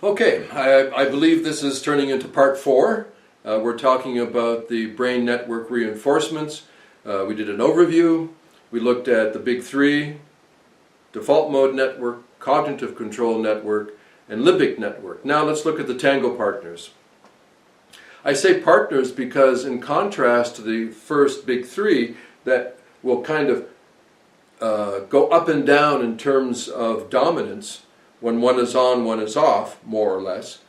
Okay, I believe this is turning into part 4. We're talking about the brain network reinforcements. We did an overview. We looked at the big 3, default mode network, cognitive control network, and limbic network. Now let's look at the tango partners. I say partners because in contrast to the first big 3 that will kind of go up and down in terms of dominance, when one is on, one is off, more or less.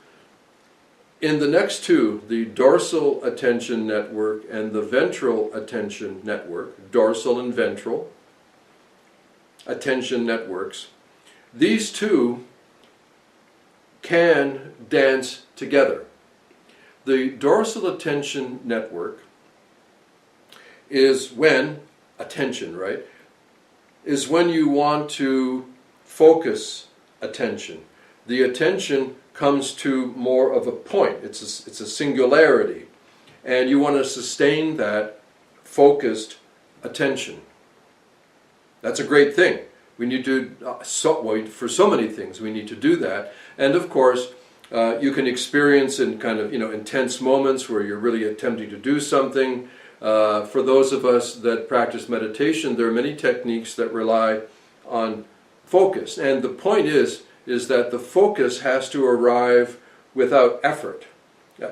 In the next 2, the dorsal attention network and the ventral attention network, dorsal and ventral attention networks, these 2 can dance together. The dorsal attention network is when, attention, right, is when you want to focus attention. The attention comes to more of a point. It's a singularity. And you want to sustain that focused attention. That's a great thing. We need to, for so many things, we need to do that. And of course, you can experience in kind of, intense moments where you're really attempting to do something. For those of us that practice meditation, there are many techniques that rely on focus. And the point is that the focus has to arrive without effort.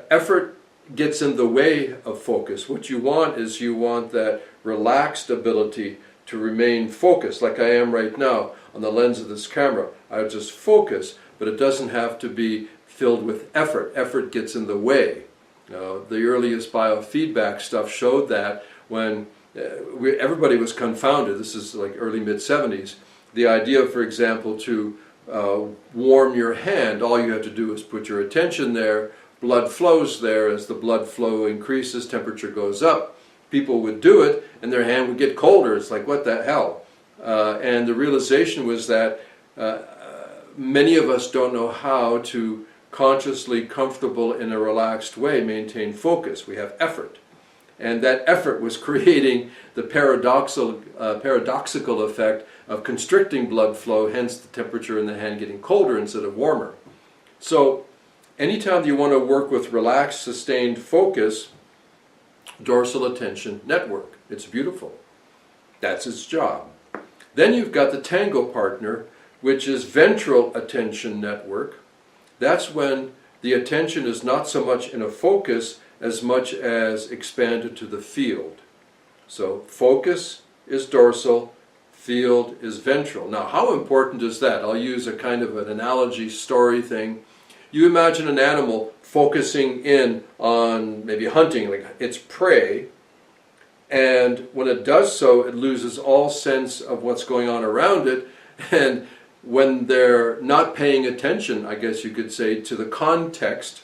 Effort gets in the way of focus. What you want is that relaxed ability to remain focused, like I am right now on the lens of this camera. I just focus, but it doesn't have to be filled with effort. Effort gets in the way. The earliest biofeedback stuff showed that when everybody was confounded. This is like early mid-70s. The idea, for example, to warm your hand, all you have to do is put your attention there, blood flows there. As the blood flow increases, temperature goes up. People would do it and their hand would get colder. It's like, what the hell? And the realization was that many of us don't know how to consciously, comfortable, in a relaxed way maintain focus. We have effort. And that effort was creating the paradoxical effect of constricting blood flow, hence the temperature in the hand getting colder instead of warmer. So anytime you want to work with relaxed, sustained focus, dorsal attention network. It's beautiful. That's its job. Then you've got the tango partner, which is ventral attention network. That's when the attention is not so much in a focus as much as expanded to the field. So focus is dorsal, field is ventral. Now, how important is that? I'll use a kind of an analogy story thing. You imagine an animal focusing in on maybe hunting, like its prey, and when it does so, it loses all sense of what's going on around it, and when they're not paying attention, I guess you could say, to the context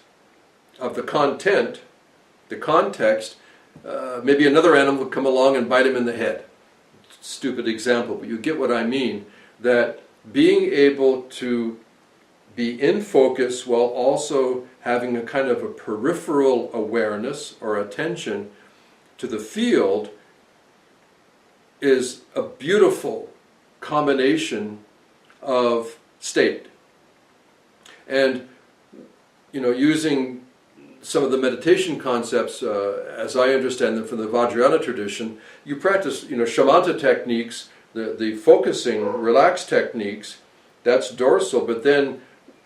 of the content, the context, maybe another animal would come along and bite him in the head. Stupid example, but you get what I mean. That being able to be in focus while also having a kind of a peripheral awareness or attention to the field is a beautiful combination of state. And using some of the meditation concepts, as I understand them from the Vajrayana tradition, you practice, shamatha techniques, the focusing, relaxed techniques, that's dorsal, but then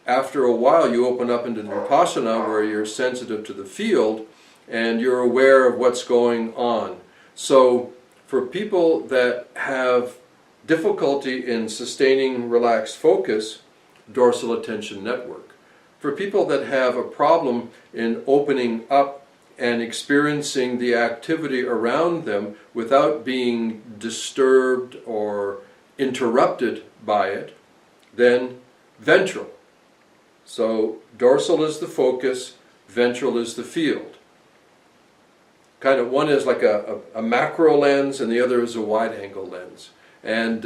after a while you open up into Vipassana where you're sensitive to the field and you're aware of what's going on. So for people that have difficulty in sustaining relaxed focus, dorsal attention network. For people that have a problem in opening up and experiencing the activity around them without being disturbed or interrupted by it, then ventral. So dorsal is the focus, ventral is the field. Kind of one is like a macro lens and the other is a wide angle lens. And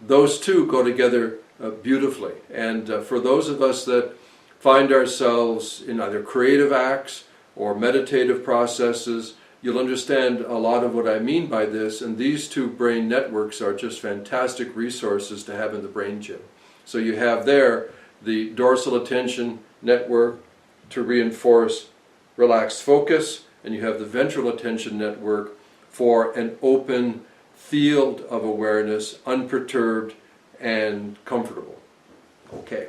those two go together beautifully. And for those of us that find ourselves in either creative acts or meditative processes, you'll understand a lot of what I mean by this, and these two brain networks are just fantastic resources to have in the brain gym. So you have there the dorsal attention network to reinforce relaxed focus, and you have the ventral attention network for an open field of awareness, unperturbed and comfortable. Okay.